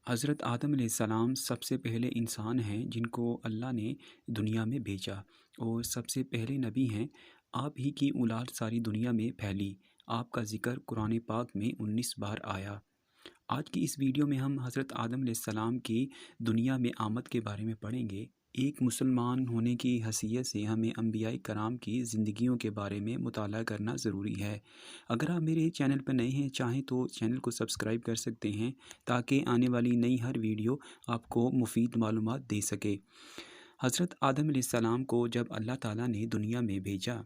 حضرت آدم علیہ السلام سب سے پہلے انسان ہیں جن کو اللہ نے دنیا میں بھیجا، اور سب سے پہلے نبی ہیں۔ آپ ہی کی اولاد ساری دنیا میں پھیلی۔ آپ کا ذکر قرآن پاک میں 19 بار آیا۔ آج کی اس ویڈیو میں ہم حضرت آدم علیہ السلام کی دنیا میں آمد کے بارے میں پڑھیں گے۔ ایک مسلمان ہونے کی حیثیت سے ہمیں انبیاء کرام کی زندگیوں کے بارے میں مطالعہ کرنا ضروری ہے۔ اگر آپ میرے چینل پر نئے ہیں، چاہیں تو چینل کو سبسکرائب کر سکتے ہیں تاکہ آنے والی نئی ہر ویڈیو آپ کو مفید معلومات دے سکے۔ حضرت آدم علیہ السلام کو جب اللہ تعالیٰ نے دنیا میں بھیجا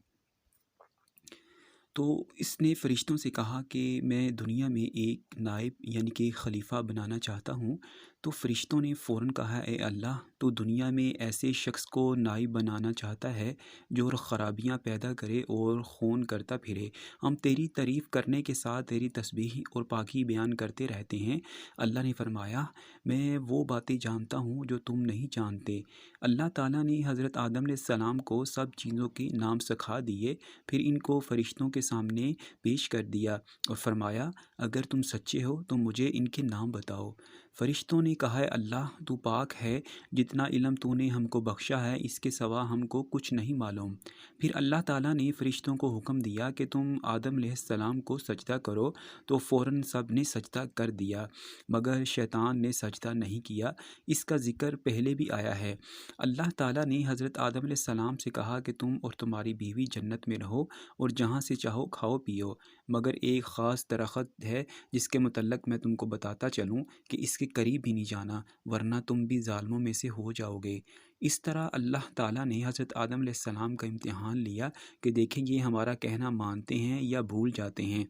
تو اس نے فرشتوں سے کہا کہ میں دنیا میں ایک نائب یعنی کہ خلیفہ بنانا چاہتا ہوں۔ تو فرشتوں نے فوراً کہا، اے اللہ، تو دنیا میں ایسے شخص کو نائب بنانا چاہتا ہے جو خرابیاں پیدا کرے اور خون کرتا پھرے۔ ہم تیری تعریف کرنے کے ساتھ تیری تسبیح اور پاکی بیان کرتے رہتے ہیں۔ اللہ نے فرمایا، میں وہ باتیں جانتا ہوں جو تم نہیں جانتے۔ اللہ تعالیٰ نے حضرت آدم علیہ السلام کو سب چیزوں کے نام سکھا دیے، پھر ان کو فرشتوں کے سامنے پیش کر دیا اور فرمایا، اگر تم سچے ہو تو مجھے ان کے نام بتاؤ۔ فرشتوں نے کہا، اے اللہ، تو پاک ہے، جتنا علم تو نے ہم کو بخشا ہے اس کے سوا ہم کو کچھ نہیں معلوم۔ پھر اللہ تعالیٰ نے فرشتوں کو حکم دیا کہ تم آدم علیہ السلام کو سجدہ کرو، تو فوراً سب نے سجدہ کر دیا، مگر شیطان نے سجدہ نہیں کیا۔ اس کا ذکر پہلے بھی آیا ہے۔ اللہ تعالیٰ نے حضرت آدم علیہ السلام سے کہا کہ تم اور تمہاری بیوی جنت میں رہو اور جہاں سے چاہو کھاؤ پیو، مگر ایک خاص درخت ہے جس کے متعلق میں تم کو بتاتا چلوں کہ اس کے قریب بھی نہیں جانا، ورنہ تم بھی ظالموں میں سے ہو جاؤ گے۔ اس طرح اللہ تعالیٰ نے حضرت آدم علیہ السلام کا امتحان لیا کہ دیکھیں یہ ہمارا کہنا مانتے ہیں یا بھول جاتے ہیں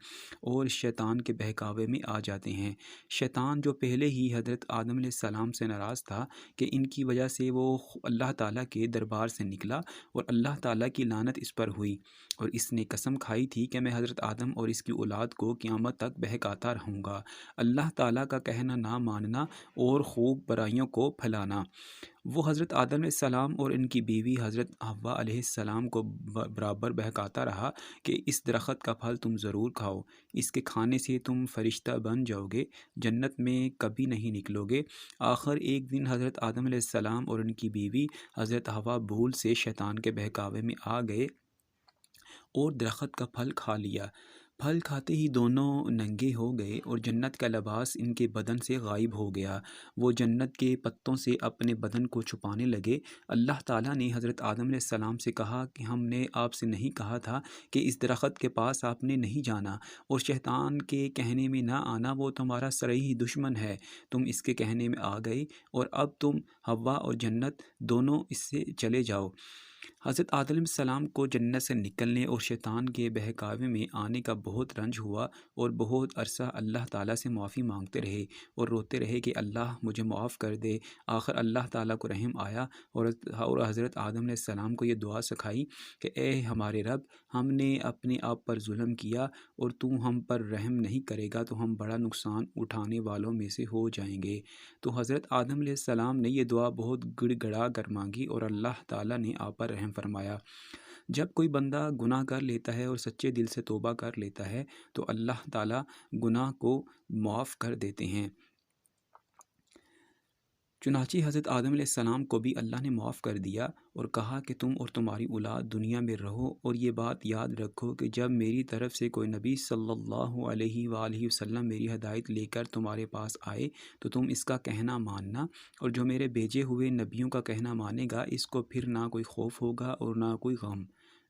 اور شیطان کے بہکاوے میں آ جاتے ہیں۔ شیطان جو پہلے ہی حضرت آدم علیہ السلام سے ناراض تھا کہ ان کی وجہ سے وہ اللہ تعالیٰ کے دربار سے نکلا اور اللہ تعالیٰ کی لعنت اس پر ہوئی، اور اس نے قسم کھائی تھی کہ میں حضرت آدم اور اس کی اولاد کو قیامت تک بہکاتا رہوں گا۔ اللہ تعالیٰ کا کہنا نہ ماننا اور خوب برائیوں کو پھیلانا۔ وہ حضرت آدم علیہ السلام اور ان کی بیوی حضرت حوا علیہ السلام کو برابر بہکاتا رہا کہ اس درخت کا پھل تم ضرور کھاؤ، اس کے کھانے سے تم فرشتہ بن جاؤ گے، جنت میں کبھی نہیں نکلو گے۔ آخر ایک دن حضرت آدم علیہ السلام اور ان کی بیوی حضرت حوا بھول سے شیطان کے بہکاوے میں آ گئے اور درخت کا پھل کھا لیا۔ پھل کھاتے ہی دونوں ننگے ہو گئے اور جنت کا لباس ان کے بدن سے غائب ہو گیا۔ وہ جنت کے پتوں سے اپنے بدن کو چھپانے لگے۔ اللہ تعالیٰ نے حضرت آدم علیہ السلام سے کہا کہ ہم نے آپ سے نہیں کہا تھا کہ اس درخت کے پاس آپ نے نہیں جانا، اور شیطان کے کہنے میں نہ آنا، وہ تمہارا سرئی دشمن ہے۔ تم اس کے کہنے میں آ گئی اور اب تم، حوا اور جنت دونوں اس سے چلے جاؤ۔ حضرت آدم علیہ السلام کو جنت سے نکلنے اور شیطان کے بہکاوے میں آنے کا بہت رنج ہوا، اور بہت عرصہ اللہ تعالیٰ سے معافی مانگتے رہے اور روتے رہے کہ اللہ مجھے معاف کر دے۔ آخر اللہ تعالیٰ کو رحم آیا اور حضرت آدم علیہ السلام کو یہ دعا سکھائی کہ اے ہمارے رب، ہم نے اپنے آپ پر ظلم کیا اور تو ہم پر رحم نہیں کرے گا تو ہم بڑا نقصان اٹھانے والوں میں سے ہو جائیں گے۔ تو حضرت آدم علیہ السلام نے یہ دعا بہت گڑ گڑا کر مانگی اور اللہ تعالیٰ نے آپ پر رحم فرمایا۔ جب کوئی بندہ گناہ کر لیتا ہے اور سچے دل سے توبہ کر لیتا ہے تو اللہ تعالیٰ گناہ کو معاف کر دیتے ہیں۔ چنانچہ حضرت آدم علیہ السلام کو بھی اللہ نے معاف کر دیا اور کہا کہ تم اور تمہاری اولاد دنیا میں رہو، اور یہ بات یاد رکھو کہ جب میری طرف سے کوئی نبی صلی اللہ علیہ وآلہ وسلم میری ہدایت لے کر تمہارے پاس آئے تو تم اس کا کہنا ماننا، اور جو میرے بھیجے ہوئے نبیوں کا کہنا مانے گا اس کو پھر نہ کوئی خوف ہوگا اور نہ کوئی غم۔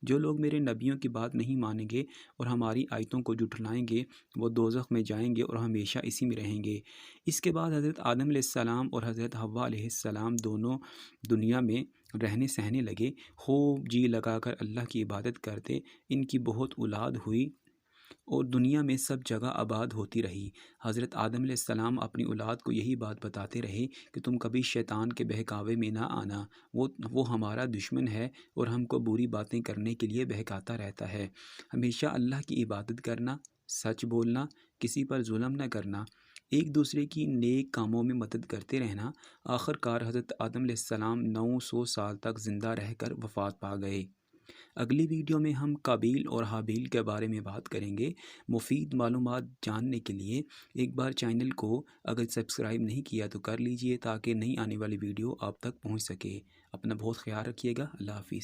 جو لوگ میرے نبیوں کی بات نہیں مانیں گے اور ہماری آیتوں کو جھٹلائیں گے وہ دوزخ میں جائیں گے اور ہمیشہ اسی میں رہیں گے۔ اس کے بعد حضرت آدم علیہ السلام اور حضرت حوا علیہ السلام دونوں دنیا میں رہنے سہنے لگے، خوب جی لگا کر اللہ کی عبادت کرتے۔ ان کی بہت اولاد ہوئی اور دنیا میں سب جگہ آباد ہوتی رہی۔ حضرت آدم علیہ السلام اپنی اولاد کو یہی بات بتاتے رہے کہ تم کبھی شیطان کے بہکاوے میں نہ آنا، وہ ہمارا دشمن ہے اور ہم کو بری باتیں کرنے کے لیے بہکاتا رہتا ہے۔ ہمیشہ اللہ کی عبادت کرنا، سچ بولنا، کسی پر ظلم نہ کرنا، ایک دوسرے کی نیک کاموں میں مدد کرتے رہنا۔ آخر کار حضرت آدم علیہ السلام 900 سال تک زندہ رہ کر وفات پا گئے۔ اگلی ویڈیو میں ہم قابیل اور حابیل کے بارے میں بات کریں گے۔ مفید معلومات جاننے کے لیے ایک بار چینل کو اگر سبسکرائب نہیں کیا تو کر لیجئے تاکہ نئی آنے والی ویڈیو آپ تک پہنچ سکے۔ اپنا بہت خیال رکھیے گا۔ اللہ حافظ۔